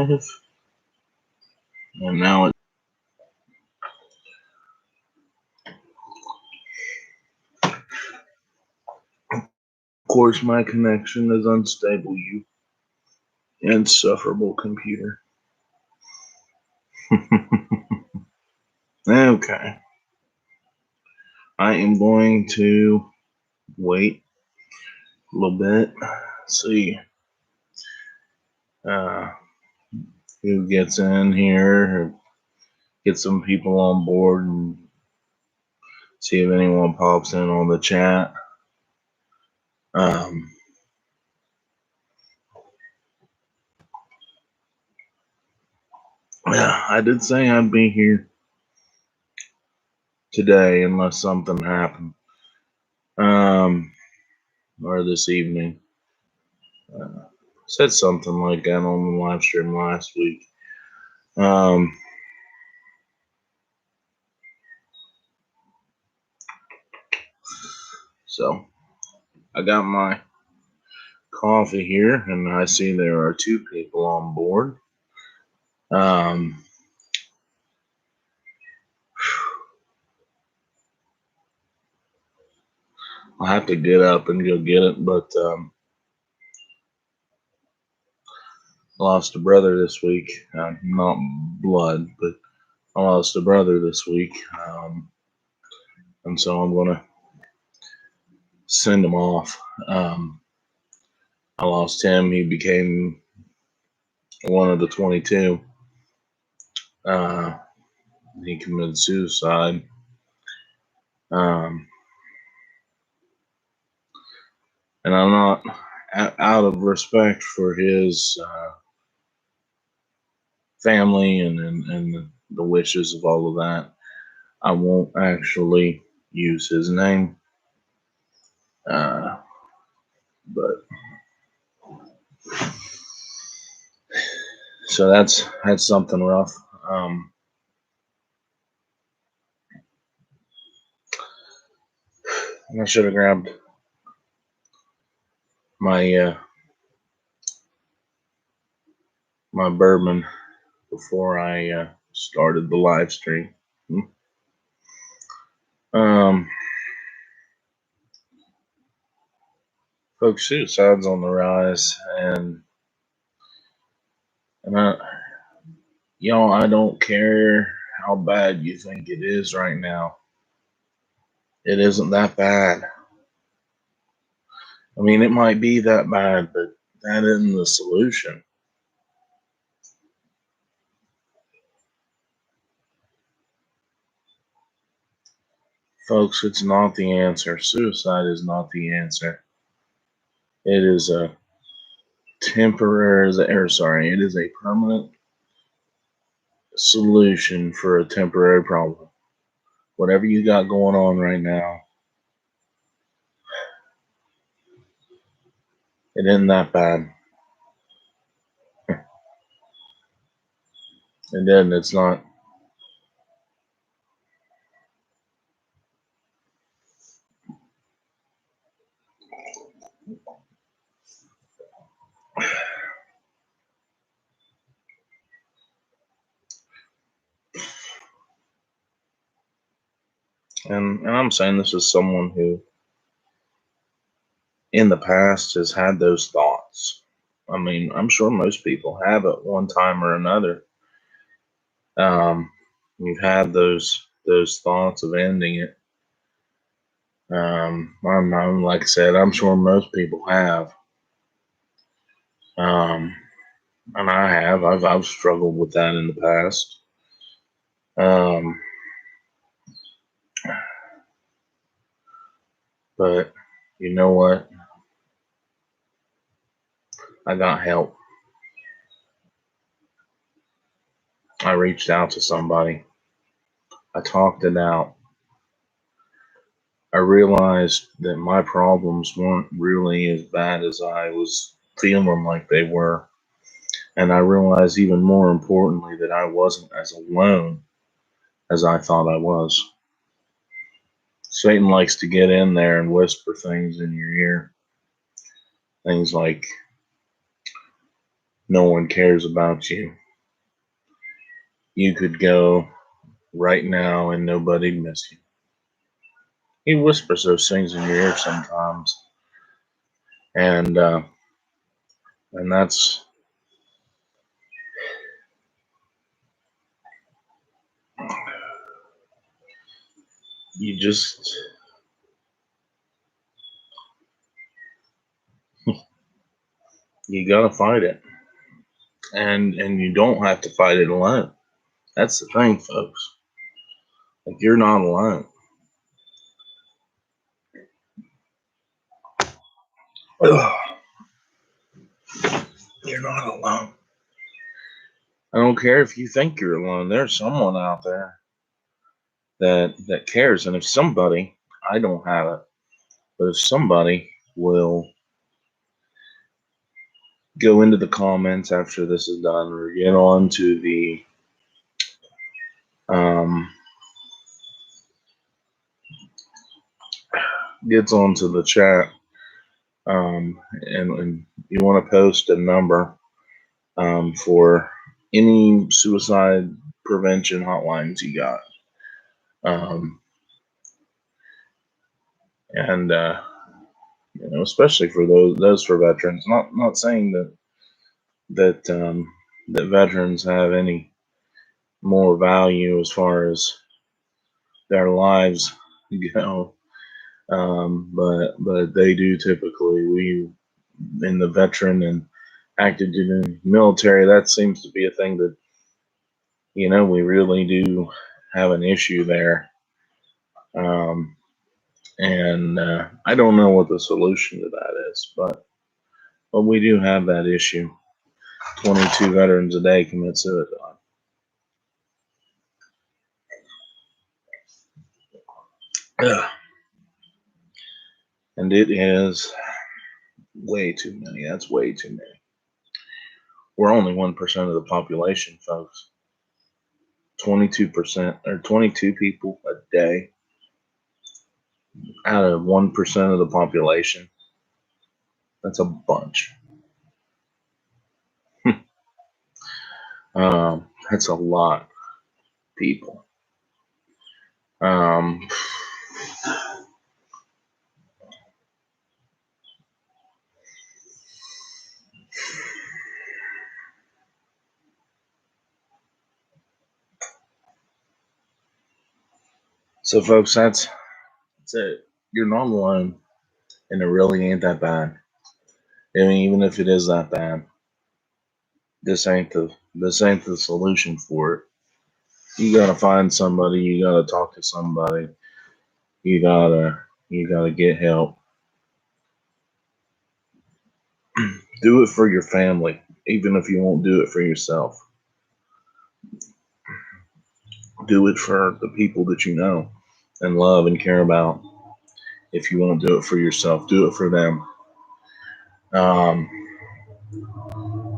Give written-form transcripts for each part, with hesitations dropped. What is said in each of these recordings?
live, and now of course my connection is unstable. You insufferable computer. Okay, I am going to wait a little bit, see uh, who gets in here, get some people on board, and see if anyone pops in on the chat. Um, yeah, I did say I'd be here today unless something happened. Or this evening. Said something like that on the live stream last week. So I got my coffee here, and I see there are two people on board. I'll have to get up and go get it, but I lost a brother this week. Not blood, but I lost a brother this week. And so I'm going to send him off. I lost him. He became one of the 22. He committed suicide. And I'm not, out of respect for his family and the wishes of all of that, I won't actually use his name. But so that's something rough. I should have grabbed my my bourbon before I started the live stream. Folks, suicide's on the rise, and y'all, I don't care how bad you think it is right now. It isn't that bad. I mean, it might be that bad, but that isn't the solution. Folks, it's not the answer. Suicide is not the answer. It is a it is a permanent solution for a temporary problem. Whatever you got going on right now, it isn't that bad. And then it's not. And I'm saying this as someone who, in the past, has had those thoughts. I mean, I'm sure most people have at one time or another. You've had those thoughts of ending it. I'm like I said, I'm sure most people have. And I have. I've struggled with that in the past. But you know what? I got help. I reached out to somebody. I talked it out. I realized that my problems weren't really as bad as I was feeling like they were. And I realized even more importantly that I wasn't as alone as I thought I was. Satan likes to get in there and whisper things in your ear. Things like, no one cares about you. You could go right now and nobody'd miss you. He whispers those things in your ear sometimes, and uh, and that's you just you gotta fight it, and you don't have to fight it alone. That's the thing, folks. Like, you're not alone. Ugh, you're not alone. I don't care if you think you're alone. There's someone out there that cares, and if somebody, I don't have it, but if somebody will go into the comments after this is done, or get on to the um, gets onto the chat, and you want to post a number for any suicide prevention hotlines you got, um, and especially for those for veterans. Not saying that veterans have any more value as far as their lives go, but they do typically. We in the veteran and active duty military, that seems to be a thing that we really do have an issue there. Um, and I don't know what the solution to that is, but we do have that issue. 22 veterans a day commit suicide. Yeah. And it is way too many. That's way too many. We're only 1% of the population, folks. 22% or 22 people a day out of 1% of the population. That's a bunch. That's a lot of people. Um, so, folks, that's it. You're not alone, and it really ain't that bad. I mean, even if it is that bad, this ain't the solution for it. You gotta find somebody. You gotta talk to somebody. You gotta you gotta get help. Do it for your family, even if you won't do it for yourself. Do it for the people that you know and love and care about. If you won't do it for yourself, do it for them. Um,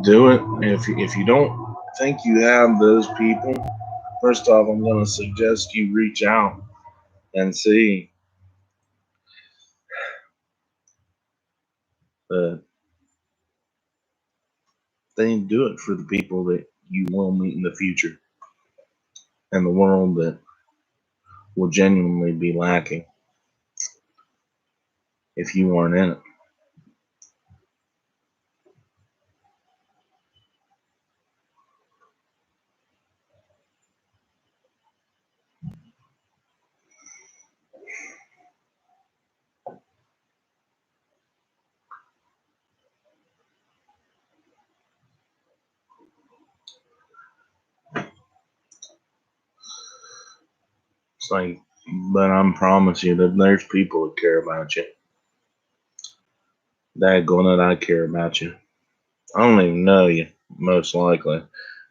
do it. If you don't think you have those people, first off, I'm going to suggest you reach out and see that they do it for the people that you will meet in the future and the world that will genuinely be lacking if you aren't in it. It's like, but I promise you that there's people that care about you. Daggone it, I care about you. I don't even know you, most likely,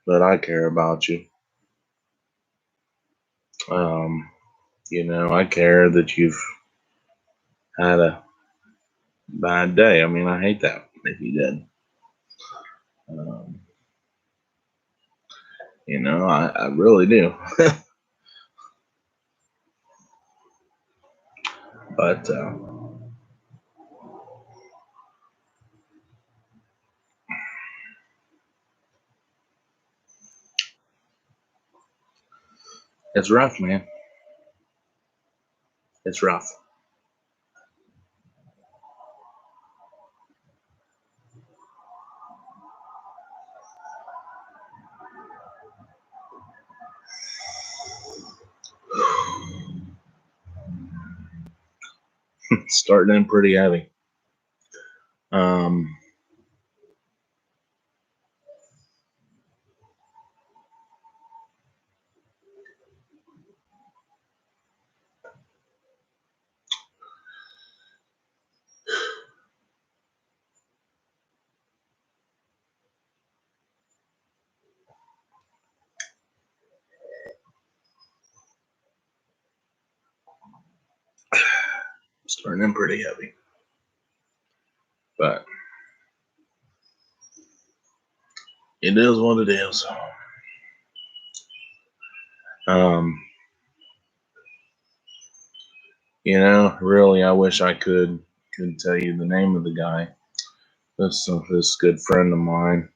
but I care about you. Um, I care that you've had a bad day. I mean, I hate that if you did. Um, I really do. But It's rough, man. It's rough. Starting in pretty heavy. Um, Starting in pretty heavy. But it is what it is. Um, really, I wish I could tell you the name of the guy. This good friend of mine,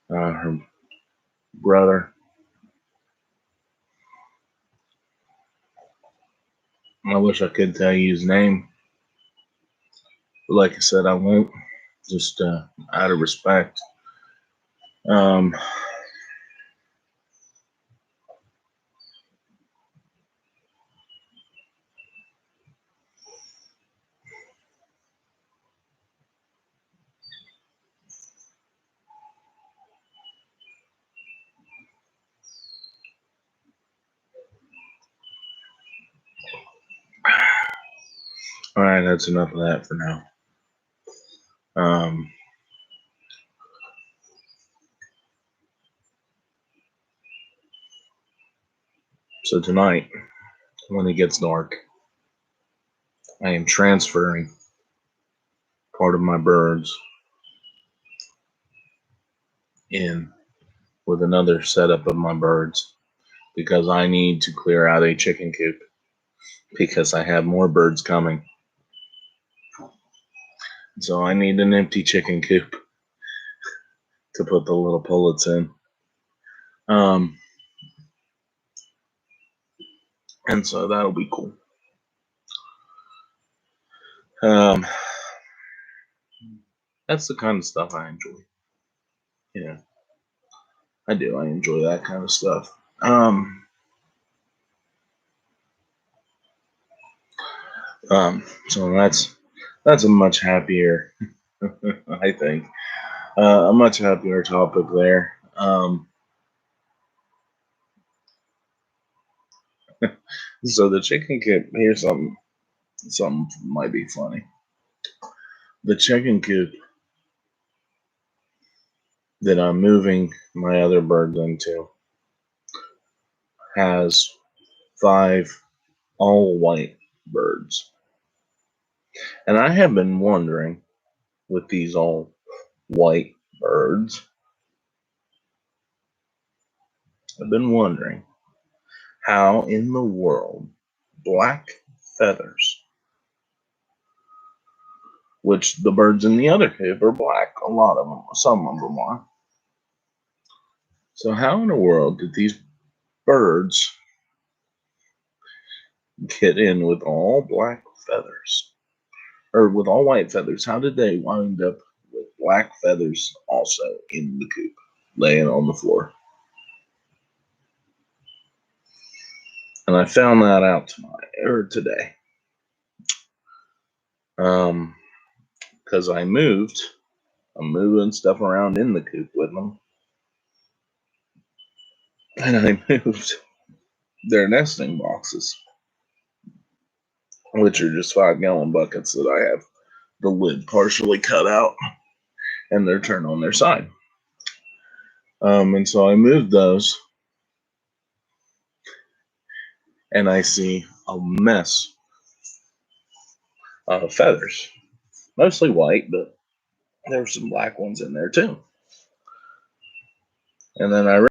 her brother. I wish I could tell you his name, but like I said, I won't. Just out of respect. Um, all right, that's enough of that for now. Um, so tonight, when it gets dark, I am transferring part of my birds in with another setup of my birds because I need to clear out a chicken coop because I have more birds coming. So I need an empty chicken coop to put the little pullets in. Um, and so that'll be cool. Um, that's the kind of stuff I enjoy. Yeah, I do. I enjoy that kind of stuff. Um, so that's a much happier, I think, a much happier topic there. So the chicken coop. Here's something might be funny. The chicken coop that I'm moving my other birds into has 5 all white birds. And I have been wondering with these all white birds, I've been wondering how in the world black feathers, which the birds in the other coop are black, a lot of them, some of them are. So, how in the world did these birds get in with all black feathers? Or with all white feathers? How did they wind up with black feathers also in the coop, laying on the floor? And I found that out today. Because I'm moving stuff around in the coop with them. And I moved their nesting boxes, which are just 5-gallon buckets that I have the lid partially cut out and they're turned on their side. And so I moved those and I see a mess of feathers, mostly white, but there's some black ones in there too. And then I